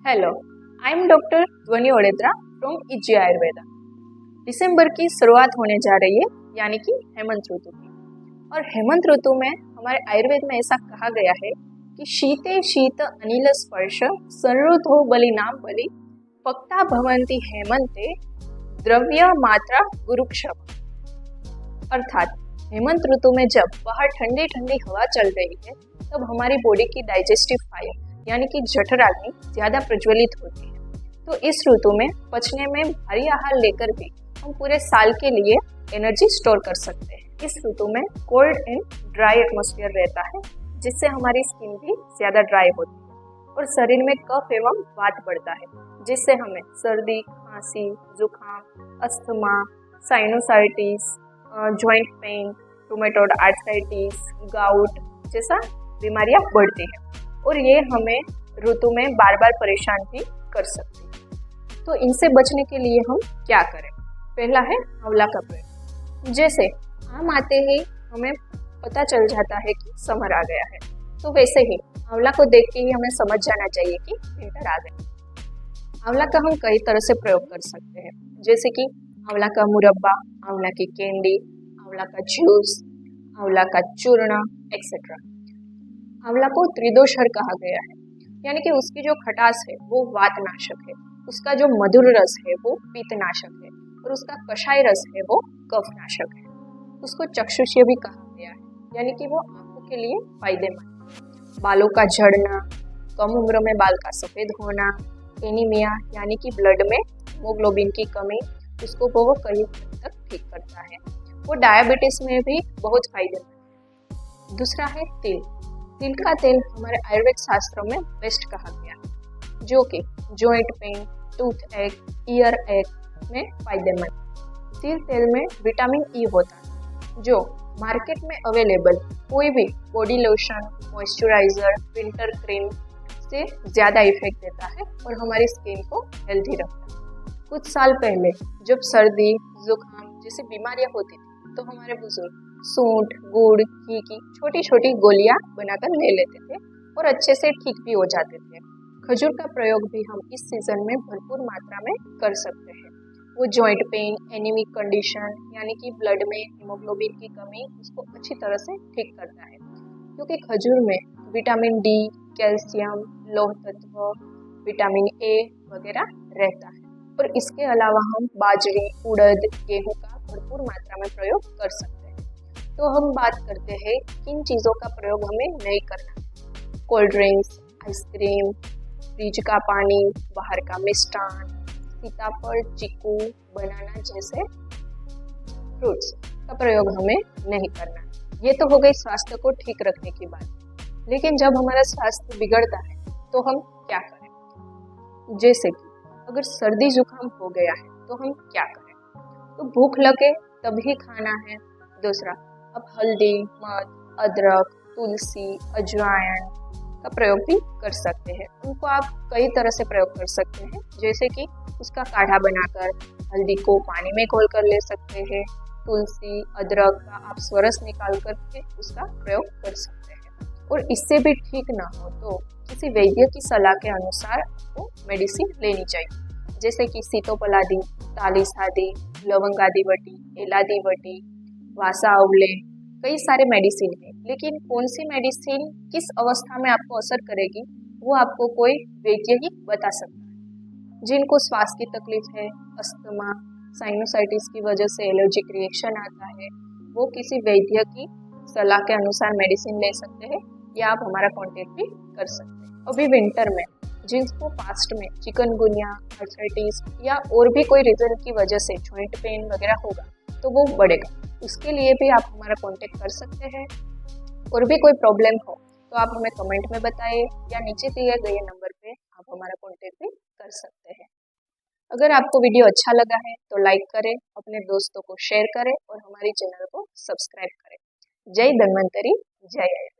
Hello, I am doctor ध्वनि ओडेत्रा from easy Ayurveda. दिसंबर की शुरुआत होने जा रही है, यानी कि हेमंत ऋतु की। और हेमंत ऋतु में हमारे आयुर्वेद में ऐसा कहा गया है कि शीते शीत अनिल स्पर्श संरुद्धो बलिनाम बलि पक्ता भवंती हेमंते द्रव्य मात्रा गुरुक्षम। अर्थात हेमंत ऋतु में जब बाहर ठंडी ठंडी हवा चल रही है, तब हमारी बॉडी की डाइजेस्टिव फायर यानी कि जठराग्नि ज्यादा प्रज्वलित होती है। तो इस ऋतु में पचने में भारी आहार लेकर भी हम पूरे साल के लिए एनर्जी स्टोर कर सकते हैं। इस ऋतु में कोल्ड एंड ड्राई एटमॉस्फेयर रहता है, जिससे हमारी स्किन भी ज्यादा ड्राई होती है और शरीर में कफ एवं वात बढ़ता है, जिससे हमें सर्दी, खांसी, जुकाम, asthma, sinusitis, joint pain, rheumatoid arthritis, gout जैसा बीमारियां बढ़ती हैं और ये हमें ऋतु में बार बार परेशान भी कर सकती है। तो इनसे बचने के लिए हम क्या करें? पहला है आंवला का प्रयोग। जैसे आम आते ही हमें पता चल जाता है कि समर आ गया है, तो वैसे ही आंवला को देख के ही हमें समझ जाना चाहिए कि विंटर आ गया। आंवला का हम कई तरह से प्रयोग कर सकते हैं, जैसे कि आंवला का मुरब्बा, आंवला की कैंडी, आंवला का जूस, आंवला का चूर्ण एक्सेट्रा। आंवला को त्रिदोषहर कहा गया है, यानी कि उसकी जो खटास है वो वातनाशक है, उसका जो मधुर रस है वो पित्तनाशक है और उसका कषाय रस है वो कफनाशक है। उसको चक्षुष्य भी कहा गया है, यानी कि वो आंखों के लिए फायदेमंद। बालों का झड़ना, कम उम्र में बाल का सफेद होना, एनीमिया यानी कि ब्लड में हीमोग्लोबिन की कमी, उसको वो कई हद तक ठीक करता है। वो डायबिटीज में भी बहुत फायदेमंद है। दूसरा है तिल। तिल का तेल हमारे आयुर्वेद शास्त्रों में बेस्ट कहा गया है, जो कि जॉइंट पेन, टूथ एक, ईयर एक में फायदेमंद। तिल तेल में विटामिन ई होता है, जो मार्केट में अवेलेबल कोई भी body lotion, moisturiser, winter cream से ज़्यादा इफेक्ट देता है और हमारी स्किन को हेल्दी रखता है। कुछ साल पहले जब सर्दी, जुकाम जैसी बीमारियां होती थी, तो हमारे बुजुर्ग सूंठ, गुड़, घी की छोटी छोटी गोलियां बनाकर ले लेते थे और अच्छे से ठीक भी हो जाते थे। खजूर का प्रयोग भी हम इस सीजन में भरपूर मात्रा में कर सकते हैं। वो जॉइंट पेन, एनीमिक कंडीशन यानी कि ब्लड में हीमोग्लोबिन की कमी, उसको अच्छी तरह से ठीक करता है, क्योंकि खजूर में विटामिन डी, कैल्शियम, लौह तत्व, विटामिन ए वगैरह रहता है। और इसके अलावा हम बाजरी, उड़द, गेहूं का भरपूर मात्रा में प्रयोग कर सकते हैं। तो हम बात करते हैं किन चीज़ों का प्रयोग हमें नहीं करना। कोल्ड ड्रिंक्स, आइसक्रीम, फ्रिज का पानी, बाहर का मिष्टान, सीताफल, चीकू, बनाना जैसे फ्रूट्स का प्रयोग हमें नहीं करना। ये तो हो गई स्वास्थ्य को ठीक रखने की बात। लेकिन जब हमारा स्वास्थ्य बिगड़ता है तो हम क्या करें? जैसे कि अगर सर्दी जुकाम हो गया है तो हम क्या करें? तो भूख लगे तभी खाना है। दूसरा, अब हल्दी, मध, अदरक, तुलसी, अजवाइन का प्रयोग भी कर सकते हैं। उनको आप कई तरह से प्रयोग कर सकते हैं, जैसे कि उसका काढ़ा बनाकर हल्दी को पानी में घोल कर ले सकते हैं। तुलसी, अदरक का आप स्वरस निकाल करके उसका प्रयोग कर सकते हैं। और इससे भी ठीक ना हो तो किसी वैद्य की सलाह के अनुसार आपको मेडिसिन लेनी चाहिए, जैसे कि सीतोपलादी, तालीसादी, लवंगादी वटी, एलादी वटी, वासा अवले, कई सारे मेडिसिन है। लेकिन कौन सी मेडिसिन किस अवस्था में आपको असर करेगी वो आपको कोई वैद्य ही बता सकता है। जिनको श्वास की तकलीफ है, अस्थमा, साइनोसाइटिस की वजह से एलर्जिक रिएक्शन आता है, वो किसी वैद्य की सलाह के अनुसार मेडिसिन ले सकते हैं या आप हमारा कॉन्टेक्ट भी कर सकते हैं। अभी विंटर में जिनको पास्ट में चिकनगुनिया, आर्थराइटिस या और भी कोई रीजन की वजह से जॉइंट पेन वगैरह होगा तो वो बढ़ेगा। उसके लिए भी आप हमारा कांटेक्ट कर सकते हैं। और भी कोई प्रॉब्लम हो तो आप हमें कमेंट में बताइए या नीचे दिए गए नंबर पे आप हमारा कांटेक्ट भी कर सकते हैं। अगर आपको वीडियो अच्छा लगा है तो लाइक करें, अपने दोस्तों को शेयर करें और हमारी चैनल को सब्सक्राइब करें। जय धन्वंतरी, जय आयुर्वेद।